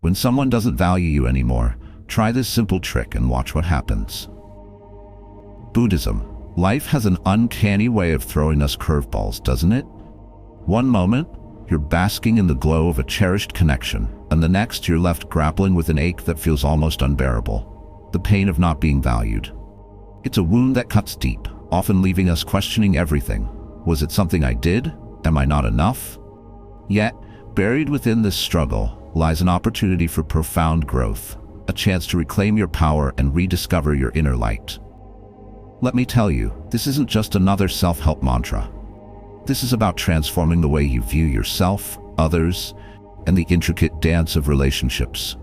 When someone doesn't value you anymore, try this simple trick and watch what happens. Buddhism. Life has an uncanny way of throwing us curveballs, doesn't it? One moment, you're basking in the glow of a cherished connection, and the next you're left grappling with an ache that feels almost unbearable. The pain of not being valued. It's a wound that cuts deep, often leaving us questioning everything. Was it something I did? Am I not enough? Yet, buried within this struggle lies an opportunity for profound growth, a chance to reclaim your power and rediscover your inner light. Let me tell you, this isn't just another self-help mantra. This is about transforming the way you view yourself, others, and the intricate dance of relationships.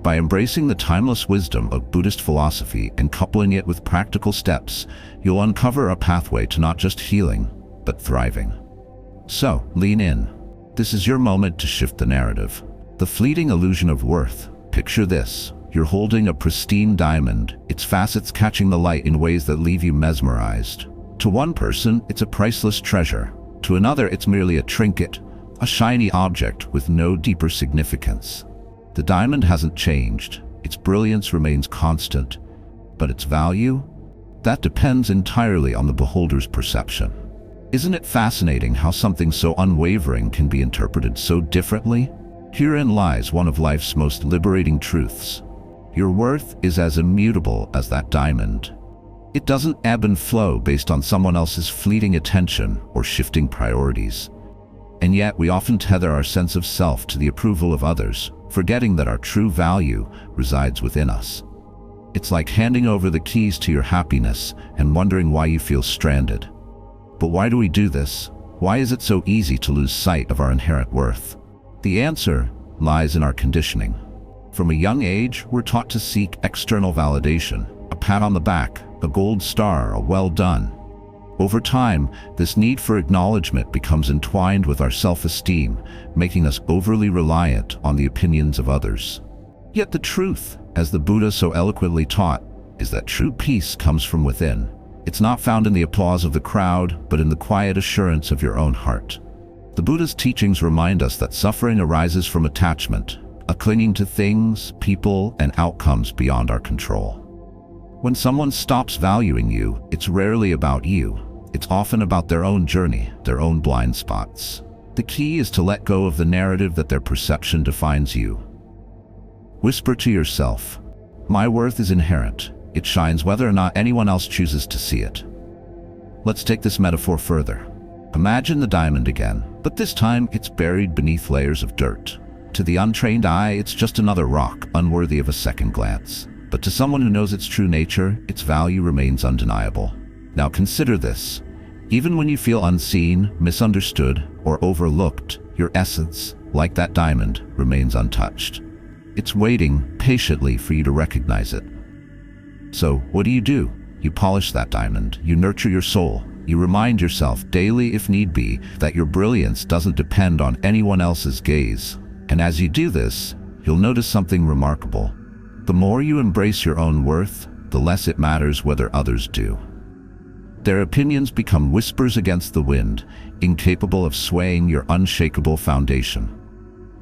By embracing the timeless wisdom of Buddhist philosophy and coupling it with practical steps, you'll uncover a pathway to not just healing, but thriving. So, lean in. This is your moment to shift the narrative. The fleeting illusion of worth. Picture this. You're holding a pristine diamond, its facets catching the light in ways that leave you mesmerized. To one person, it's a priceless treasure. To another, it's merely a trinket, a shiny object with no deeper significance. The diamond hasn't changed. Its brilliance remains constant. But its value? That depends entirely on the beholder's perception. Isn't it fascinating how something so unwavering can be interpreted so differently? Herein lies one of life's most liberating truths. Your worth is as immutable as that diamond. It doesn't ebb and flow based on someone else's fleeting attention or shifting priorities. And yet we often tether our sense of self to the approval of others, forgetting that our true value resides within us. It's like handing over the keys to your happiness and wondering why you feel stranded. But why do we do this? Why is it so easy to lose sight of our inherent worth? The answer lies in our conditioning. From a young age, we're taught to seek external validation, a pat on the back, a gold star, a well done. Over time, this need for acknowledgement becomes entwined with our self-esteem, making us overly reliant on the opinions of others. Yet the truth, as the Buddha so eloquently taught, is that true peace comes from within. It's not found in the applause of the crowd, but in the quiet assurance of your own heart. The Buddha's teachings remind us that suffering arises from attachment, a clinging to things, people, and outcomes beyond our control. When someone stops valuing you, it's rarely about you. It's often about their own journey, their own blind spots. The key is to let go of the narrative that their perception defines you. Whisper to yourself, "My worth is inherent. It shines whether or not anyone else chooses to see it." Let's take this metaphor further. Imagine the diamond again, but this time it's buried beneath layers of dirt. To the untrained eye, it's just another rock, unworthy of a second glance. But to someone who knows its true nature, its value remains undeniable. Now consider this. Even when you feel unseen, misunderstood, or overlooked, your essence, like that diamond, remains untouched. It's waiting patiently for you to recognize it. So, what do? You polish that diamond, you nurture your soul, you remind yourself daily, if need be, that your brilliance doesn't depend on anyone else's gaze. And as you do this, you'll notice something remarkable. The more you embrace your own worth, the less it matters whether others do. Their opinions become whispers against the wind, incapable of swaying your unshakable foundation.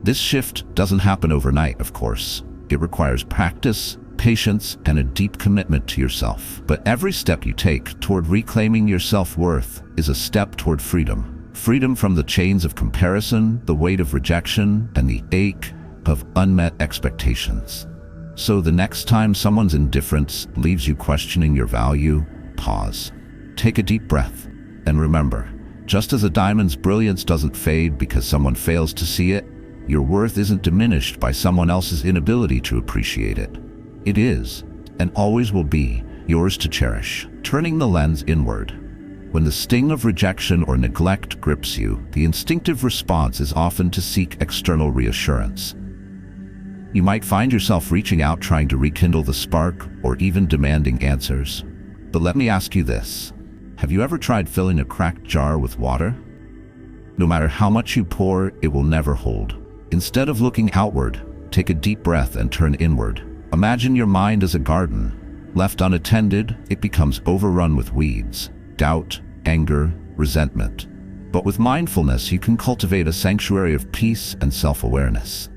This shift doesn't happen overnight, of course. It requires practice, patience, and a deep commitment to yourself. But every step you take toward reclaiming your self-worth is a step toward freedom. Freedom from the chains of comparison, the weight of rejection, and the ache of unmet expectations. So the next time someone's indifference leaves you questioning your value, pause. Take a deep breath. And remember, just as a diamond's brilliance doesn't fade because someone fails to see it, your worth isn't diminished by someone else's inability to appreciate it. It is, and always will be, yours to cherish. Turning the lens inward. When the sting of rejection or neglect grips you, the instinctive response is often to seek external reassurance. You might find yourself reaching out trying to rekindle the spark or even demanding answers. But let me ask you this. Have you ever tried filling a cracked jar with water? No matter how much you pour, it will never hold. Instead of looking outward, take a deep breath and turn inward. Imagine your mind as a garden. Left unattended, it becomes overrun with weeds, doubt, anger, resentment. But with mindfulness, you can cultivate a sanctuary of peace and self-awareness.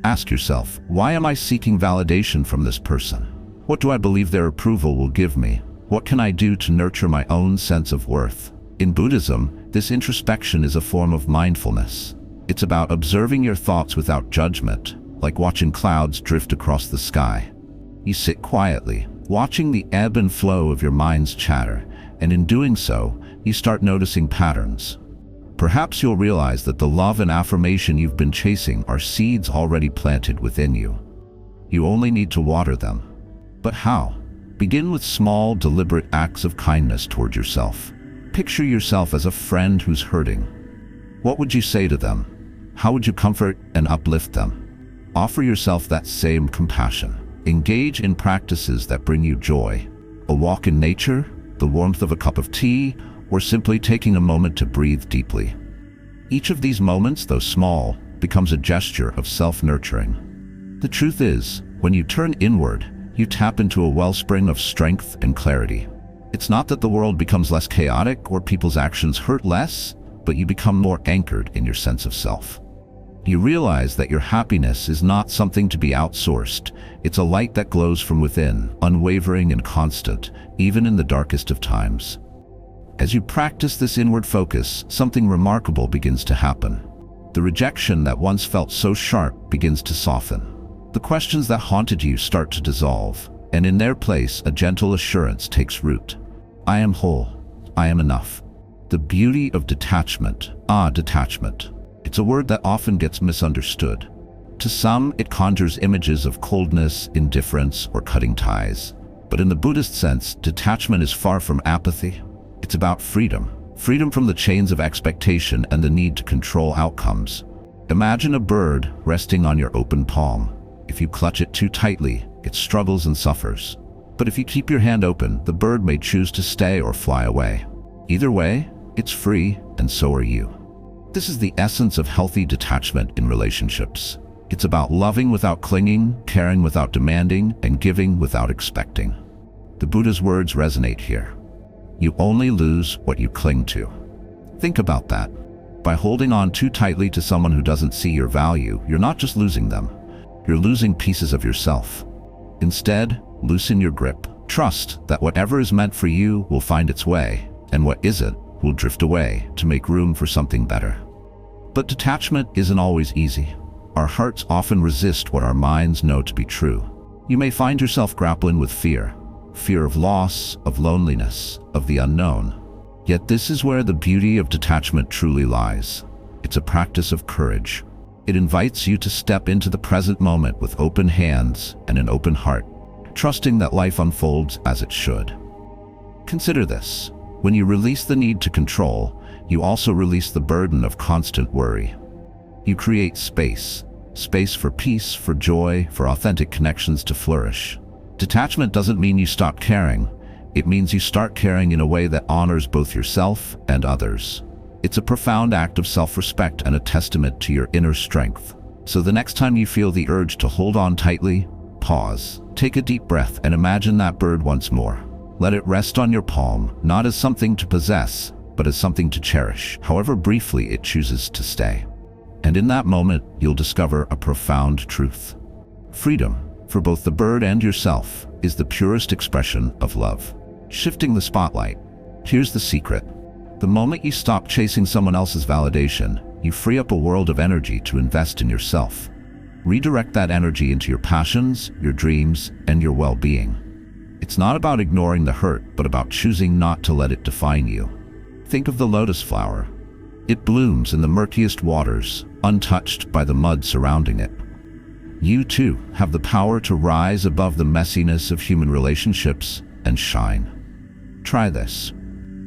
Ask yourself, why am I seeking validation from this person? What do I believe their approval will give me? What can I do to nurture my own sense of worth? In Buddhism, this introspection is a form of mindfulness. It's about observing your thoughts without judgment, like watching clouds drift across the sky. You sit quietly, watching the ebb and flow of your mind's chatter, and in doing so, you start noticing patterns. Perhaps you'll realize that the love and affirmation you've been chasing are seeds already planted within you. You only need to water them. But how? Begin with small, deliberate acts of kindness toward yourself. Picture yourself as a friend who's hurting. What would you say to them? How would you comfort and uplift them? Offer yourself that same compassion. Engage in practices that bring you joy. A walk in nature, the warmth of a cup of tea, or simply taking a moment to breathe deeply. Each of these moments, though small, becomes a gesture of self-nurturing. The truth is, when you turn inward, you tap into a wellspring of strength and clarity. It's not that the world becomes less chaotic or people's actions hurt less, but you become more anchored in your sense of self. You realize that your happiness is not something to be outsourced. It's a light that glows from within, unwavering and constant, even in the darkest of times. As you practice this inward focus, something remarkable begins to happen. The rejection that once felt so sharp begins to soften. The questions that haunted you start to dissolve, and in their place, a gentle assurance takes root. I am whole. I am enough. The beauty of detachment. Detachment. It's a word that often gets misunderstood. To some, it conjures images of coldness, indifference, or cutting ties. But in the Buddhist sense, detachment is far from apathy. It's about freedom. Freedom from the chains of expectation and the need to control outcomes. Imagine a bird resting on your open palm. If you clutch it too tightly, it struggles and suffers. But if you keep your hand open, the bird may choose to stay or fly away. Either way, it's free, and so are you. This is the essence of healthy detachment in relationships. It's about loving without clinging, caring without demanding, and giving without expecting. The Buddha's words resonate here. You only lose what you cling to. Think about that. By holding on too tightly to someone who doesn't see your value, you're not just losing them. You're losing pieces of yourself. Instead, loosen your grip. Trust that whatever is meant for you will find its way, and what isn't will drift away to make room for something better. But detachment isn't always easy. Our hearts often resist what our minds know to be true. You may find yourself grappling with fear of loss, of loneliness, of the unknown. Yet this is where the beauty of detachment truly lies. It's a practice of courage. It invites you to step into the present moment with open hands and an open heart, trusting that life unfolds as it should. Consider this. When you release the need to control, you also release the burden of constant worry. You create space for peace, for joy, for authentic connections to flourish. Detachment doesn't mean you stop caring. It means you start caring in a way that honors both yourself and others. It's a profound act of self-respect and a testament to your inner strength. So the next time you feel the urge to hold on tightly, pause, take a deep breath, and imagine that bird once more. Let it rest on your palm, not as something to possess, but as something to cherish, however briefly it chooses to stay. And in that moment, you'll discover a profound truth. Freedom, for both the bird and yourself, is the purest expression of love. Shifting the spotlight. Here's the secret. The moment you stop chasing someone else's validation, you free up a world of energy to invest in yourself. Redirect that energy into your passions, your dreams, and your well-being. It's not about ignoring the hurt, but about choosing not to let it define you. Think of the lotus flower. It blooms in the murkiest waters, untouched by the mud surrounding it. You too have the power to rise above the messiness of human relationships and shine. Try this.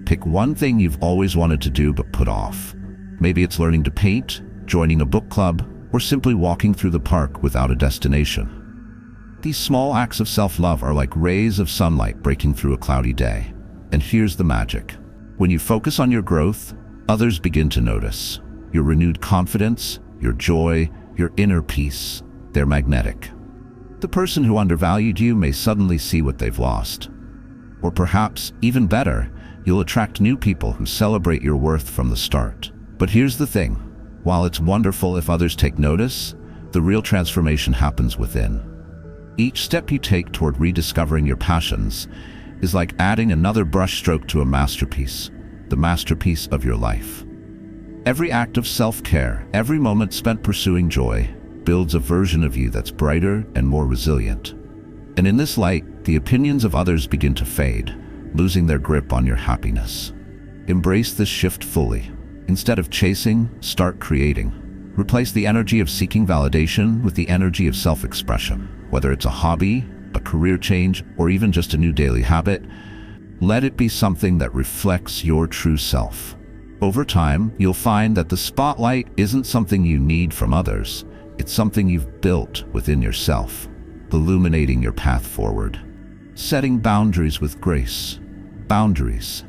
Pick one thing you've always wanted to do but put off. Maybe it's learning to paint, joining a book club, or simply walking through the park without a destination. These small acts of self-love are like rays of sunlight breaking through a cloudy day. And here's the magic. When you focus on your growth, others begin to notice. Your renewed confidence, your joy, your inner peace. They're magnetic. The person who undervalued you may suddenly see what they've lost. Or perhaps, even better, you'll attract new people who celebrate your worth from the start. But here's the thing. While it's wonderful if others take notice, The real transformation happens within. Each step you take toward rediscovering your passions is like adding another brushstroke to a masterpiece, the masterpiece of your life. Every act of self-care, every moment spent pursuing joy, builds a version of you that's brighter and more resilient. And in this light, the opinions of others begin to fade, losing their grip on your happiness. Embrace this shift fully. Instead of chasing, start creating. Replace the energy of seeking validation with the energy of self-expression. Whether it's a hobby, a career change, or even just a new daily habit, let it be something that reflects your true self. Over time, you'll find that the spotlight isn't something you need from others. It's something you've built within yourself, illuminating your path forward. Setting boundaries with grace. Boundaries.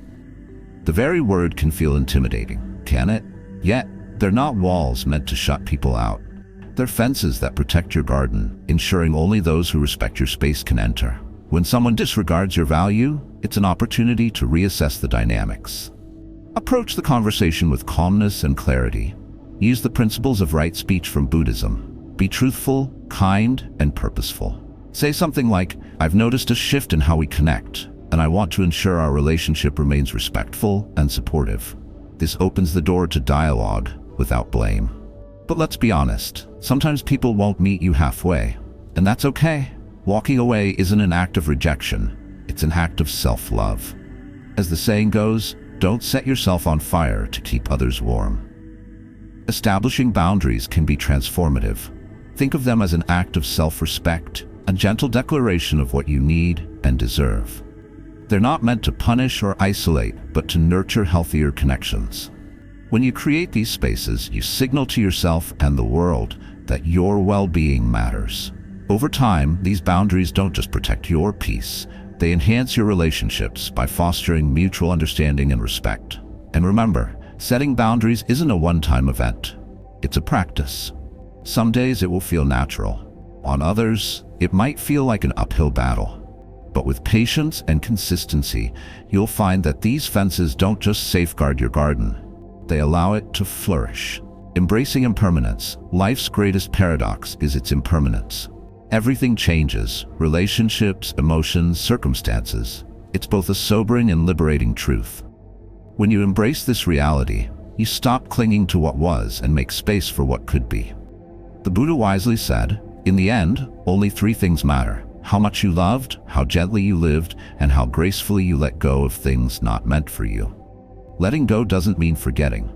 The very word can feel intimidating, can it? Yet, they're not walls meant to shut people out. They're fences that protect your garden, ensuring only those who respect your space can enter. When someone disregards your value, it's an opportunity to reassess the dynamics. Approach the conversation with calmness and clarity. Use the principles of right speech from Buddhism. Be truthful, kind, and purposeful. Say something like, "I've noticed a shift in how we connect, and I want to ensure our relationship remains respectful and supportive." This opens the door to dialogue without blame. But let's be honest, sometimes people won't meet you halfway, and that's okay. Walking away isn't an act of rejection, it's an act of self-love. As the saying goes, don't set yourself on fire to keep others warm. Establishing boundaries can be transformative. Think of them as an act of self-respect, a gentle declaration of what you need and deserve. They're not meant to punish or isolate, but to nurture healthier connections. When you create these spaces, you signal to yourself and the world that your well-being matters. Over time, these boundaries don't just protect your peace, they enhance your relationships by fostering mutual understanding and respect. And remember, setting boundaries isn't a one-time event. It's a practice. Some days it will feel natural. On others, it might feel like an uphill battle. But with patience and consistency, you'll find that these fences don't just safeguard your garden, they allow it to flourish. Embracing impermanence, life's greatest paradox is its impermanence. Everything changes, relationships, emotions, circumstances. It's both a sobering and liberating truth. When you embrace this reality, you stop clinging to what was and make space for what could be. The Buddha wisely said, "In the end, only three things matter: how much you loved, how gently you lived, and how gracefully you let go of things not meant for you." Letting go doesn't mean forgetting.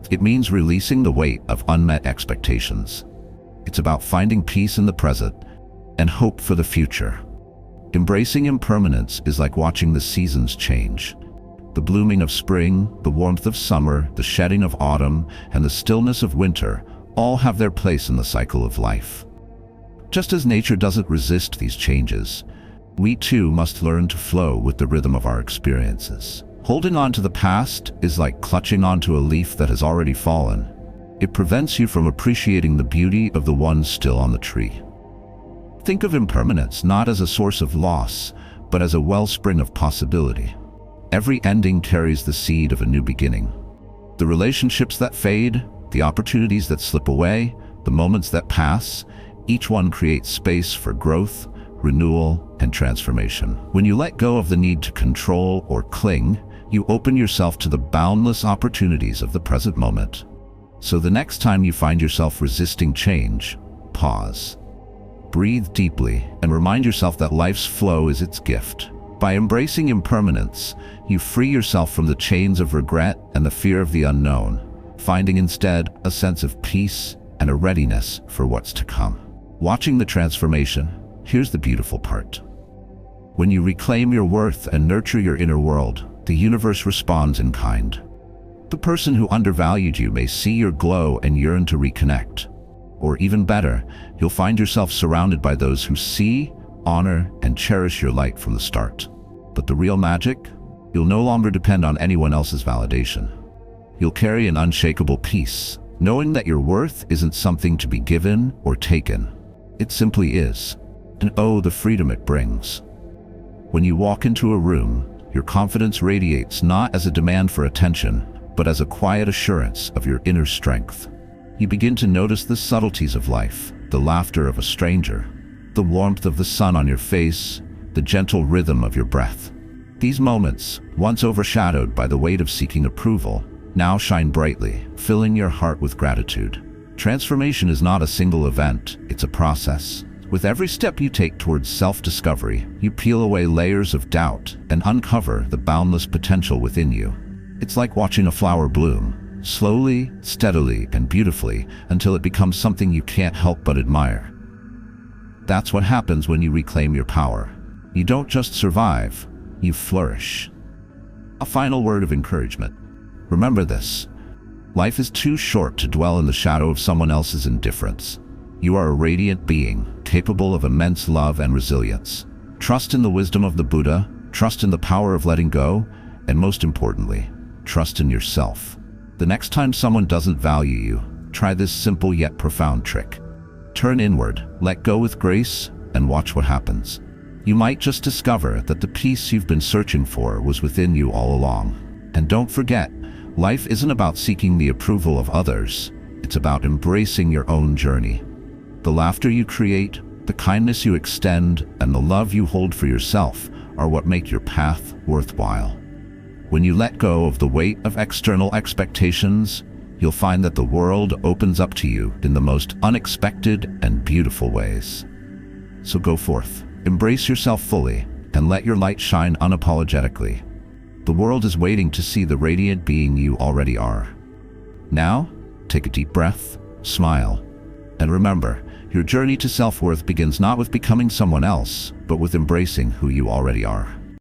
It means releasing the weight of unmet expectations. It's about finding peace in the present and hope for the future. Embracing impermanence is like watching the seasons change. The blooming of spring, the warmth of summer, the shedding of autumn, and the stillness of winter all have their place in the cycle of life. Just as nature doesn't resist these changes, we too must learn to flow with the rhythm of our experiences. Holding on to the past is like clutching onto a leaf that has already fallen. It prevents you from appreciating the beauty of the one still on the tree. Think of impermanence not as a source of loss, but as a wellspring of possibility. Every ending carries the seed of a new beginning. The relationships that fade, the opportunities that slip away, the moments that pass, each one creates space for growth, renewal, and transformation. When you let go of the need to control or cling, you open yourself to the boundless opportunities of the present moment. So the next time you find yourself resisting change, pause. Breathe deeply and remind yourself that life's flow is its gift. By embracing impermanence, you free yourself from the chains of regret and the fear of the unknown, finding instead a sense of peace and a readiness for what's to come. Watching the transformation, here's the beautiful part. When you reclaim your worth and nurture your inner world, the universe responds in kind. The person who undervalued you may see your glow and yearn to reconnect. Or even better, you'll find yourself surrounded by those who see, honor, and cherish your light from the start. But the real magic? You'll no longer depend on anyone else's validation. You'll carry an unshakable peace, knowing that your worth isn't something to be given or taken. It simply is. And oh, the freedom it brings. When you walk into a room, your confidence radiates not as a demand for attention, but as a quiet assurance of your inner strength. You begin to notice the subtleties of life, the laughter of a stranger, the warmth of the sun on your face, the gentle rhythm of your breath. These moments, once overshadowed by the weight of seeking approval, now shine brightly, filling your heart with gratitude. Transformation is not a single event, it's a process. With every step you take towards self-discovery, you peel away layers of doubt and uncover the boundless potential within you. It's like watching a flower bloom, slowly, steadily, and beautifully, until it becomes something you can't help but admire. That's what happens when you reclaim your power. You don't just survive, you flourish. A final word of encouragement. Remember this: life is too short to dwell in the shadow of someone else's indifference. You are a radiant being, capable of immense love and resilience. Trust in the wisdom of the Buddha, trust in the power of letting go, and most importantly, trust in yourself. The next time someone doesn't value you, try this simple yet profound trick. Turn inward, let go with grace, and watch what happens. You might just discover that the peace you've been searching for was within you all along. And don't forget, life isn't about seeking the approval of others. It's about embracing your own journey. The laughter you create, the kindness you extend, and the love you hold for yourself are what make your path worthwhile. When you let go of the weight of external expectations, you'll find that the world opens up to you in the most unexpected and beautiful ways. So go forth, embrace yourself fully, and let your light shine unapologetically. The world is waiting to see the radiant being you already are. Now, take a deep breath, smile, and remember, your journey to self-worth begins not with becoming someone else, but with embracing who you already are.